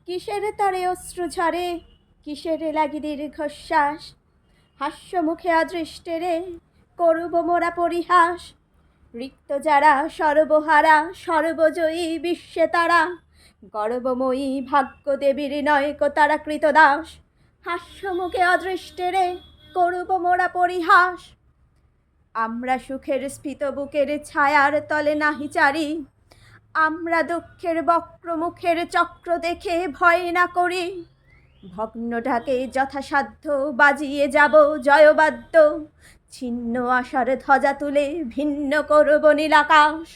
কিসের তরে অশ্রু ঝরে, কিসের লাগি দীর্ঘশ্বাস, হাস্য মুখে অদৃষ্টেরে করব মোরা পরিহাস। রিক্ত যারা সর্বহারা, সর্বজয়ী বিশ্বে তারা, গর্বময়ী ভাগ্য দেবীর নয়ক তারা কৃতদাস। হাস্য মুখে অদৃষ্টেরে করব মোরা পরিহাস। আমরা সুখের স্ফীত বুকের ছায়ার তলে নাহি চারি, আমরা দুঃখের বক্রমুখের চক্র দেখে ভয় না করি। ভগ্ন ঢাকে যথাসাধ্য বাজিয়ে যাব জয়বাদ্য, ছিন্ন আশার ধ্বজা তুলে ভিন্ন করব নীলাকাশ।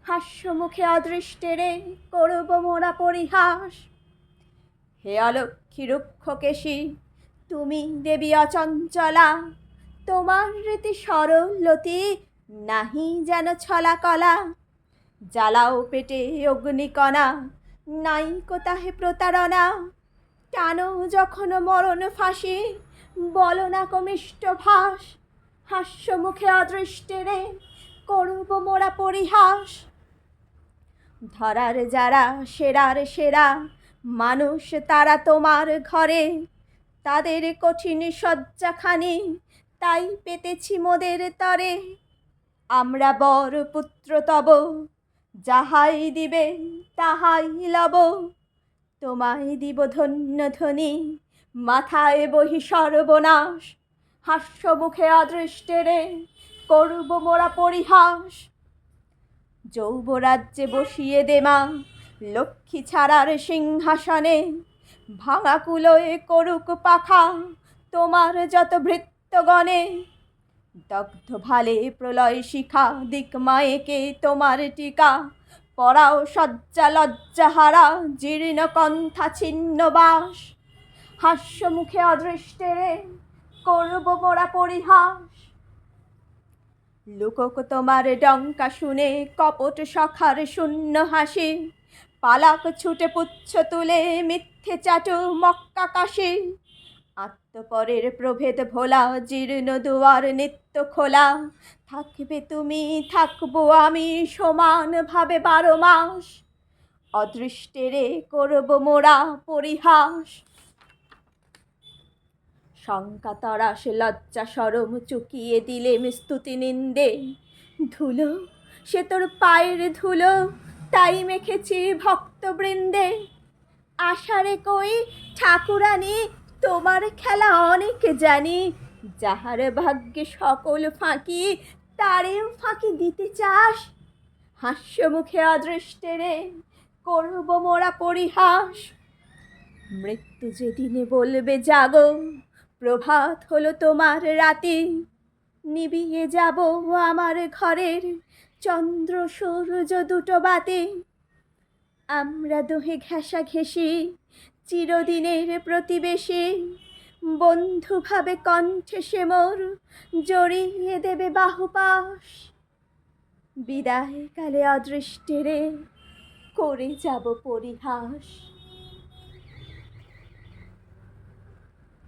হাস্য মুখে অদৃষ্টেরে করব মোরা পরিহাস। হে অলক্ষী রুক্ষ কেশী, তুমি দেবী অচঞ্চলা, তোমার রীতি সরলতি নাহি যেন ছলা কলা। জ্বালাও পেটে অগ্নিকণা, নাই কোথাহে প্রতারণা, টানো যখন মরণ ফাঁসি, বলো না কমিষ্ট ভাস। হাস্য মুখে অদৃষ্টেরে করব মোরা পরিহাস। ধরার যারা সেরার সেরা মানুষ তারা তোমার ঘরে, তাদের কঠিন শয্যাখানি তাই পেতেছি মোদের তরে। আমরা বর পুত্র তব, যাহাই দিবে তাহাই লব, তোমায় দিব ধন্য ধ্বনি, মাথায় বহি সর্বনাশ। হাস্য মুখে অদৃষ্টেরে করব মোরা পরিহাস। যৌবরাজ্যে বসিয়ে দে মা লক্ষ্মী ছাড়ার সিংহাসনে, ভাঙা কুলোয় করুক পাখা তোমার যত ভৃত্যগণে। দগ্ধ ভালে প্রলয় শিখা দিক মায়েকে তোমার টিকা, পরাও শয্যা লজ্জাহারা জীর্ণ কণ্ঠা ছিন্ন বাস। হাস্য মুখে অদৃষ্টেরে করব মোরা পরিহাস। লুকোক তোমার ডঙ্কা শুনে কপট সখার শূন্য হাসি, পালাক ছুটে পুচ্ছ তুলে মিথ্যে চাটু মক্কা কাশি। আত্মপরের প্রভেদ ভোলা জীর্ণ দুয়ার নিত্য খোলা, থাকবে তুমি থাকবো আমি সমান ভাবে 12 মাস। অদৃষ্টেরে করব মোরা পরিহাস। শঙ্কা তরাস লজ্জা সরম চুকিয়ে দিলে স্তুতি নিন্দে, ধুলো সে তোর পায়ের ধুলো তাই মেখেছি ভক্তবৃন্দে। আষাঢ়ে কই ঠাকুরানী তোমার খেলা অনেক জানি, যাহার ভাগ্যে সকল ফাঁকি তারেও ফাঁকি দিতে চাস। হাস্য মুখে অদৃষ্টেরে করব মোরা পরিহাস। মৃত্যু যেদিনে বলবে জাগো, প্রভাত হলো তোমার রাতি, নিবিয়ে যাব আমার ঘরের চন্দ্র সূর্য দুটো বাতি। আমরা দোহে ঘেঁষা ঘেঁষি চিরদিনের প্রতিবেশী, বন্ধু ভাবে কণ্ঠে সে মোর জড়িয়ে দেবে বাহুপাশ। বিদায় কালে অদৃষ্টেরে করে যাব পরিহাস।